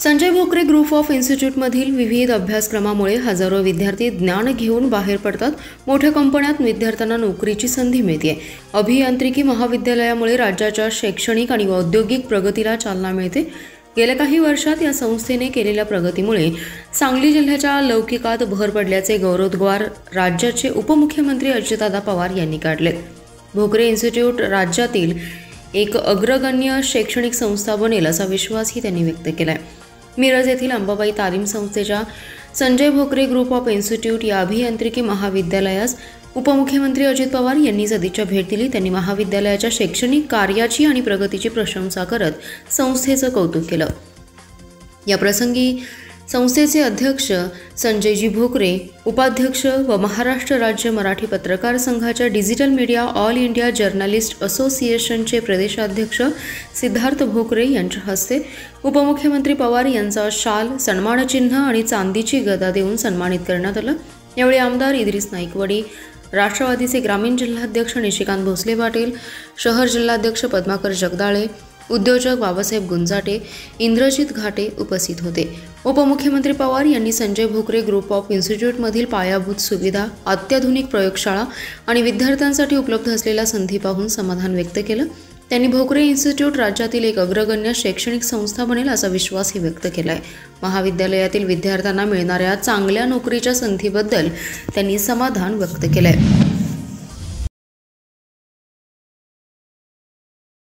Sanjay Bhokare group of इन्स्टिट्यूटमधील विविध अभ्यासक्रमामुळे हजारो विद्यार्थी ज्ञान घेऊन बाहेर पडतात। मोठ्या कंपन्यात विद्यार्थ्यांना नोकरीची संधी मिळते। अभियांत्रिकी महाविद्यालयामुळे राज्याच्या शैक्षणिक आणि औद्योगिक प्रगतीला चालना मिळते। गेल्या काही वर्षात या संस्थेने केलेल्या प्रगतीमुळे सांगली जिल्ह्याच्या लौकिकात भर पडल्याचे गौरवोद्गार राज्याचे उपमुख्यमंत्री अजितदादा पवार यांनी काढले। भोकरे इन्स्टिट्यूट राज्यातील एक अग्रगण्य शैक्षणिक संस्था बनेल असा विश्वासही त्यांनी व्यक्त केलाय। मिरज येथील अंबाबाई तालीम संस्थेच्या Sanjay Bhokare group of institute या अभियांत्रिकी महाविद्यालयास उपमुख्यमंत्री अजित पवार यांनी सदिच्छा भेट दिली। त्यांनी महाविद्यालयाच्या शैक्षणिक कार्याची आणि प्रगतीची प्रशंसा करत संस्थेचं कौतुक केलं। या प्रसंगी संस्थेचे अध्यक्ष संजयजी भोकरे, उपाध्यक्ष व महाराष्ट्र राज्य मराठी पत्रकार संघाच्या digital media all India journalist असोसिएशनचे प्रदेशाध्यक्ष सिद्धार्थ भोकरे यांच्या हस्ते उपमुख्यमंत्री पवार यांचा शाल, सन्मानचिन्ह आणि चांदीची गदा देऊन सन्मानित करण्यात आलं। यावेळी आमदार इद्रिस नाईकवाडी, राष्ट्रवादीचे ग्रामीण जिल्हाध्यक्ष निशिकांत भोसले पाटील, शहर जिल्हाध्यक्ष पद्माकर जगदाळे, उद्योजक बाबासाहेब गुंजाटे, इंद्रजित घाटे उपस्थित होते। उपमुख्यमंत्री पवार यांनी संजय भोकरे ग्रुप ऑफ इन्स्टिट्यूटमधील पायाभूत सुविधा, अत्याधुनिक प्रयोगशाळा आणि विद्यार्थ्यांसाठी उपलब्ध असलेल्या संधी पाहून समाधान व्यक्त केलं। त्यांनी भोकरे इन्स्टिट्यूट राज्यातील एक अग्रगण्य शैक्षणिक संस्था बनेल असा विश्वासही व्यक्त केलाय। महाविद्यालयातील विद्यार्थ्यांना मिळणाऱ्या चांगल्या नोकरीच्या संधीबद्दल त्यांनी समाधान व्यक्त केलंय।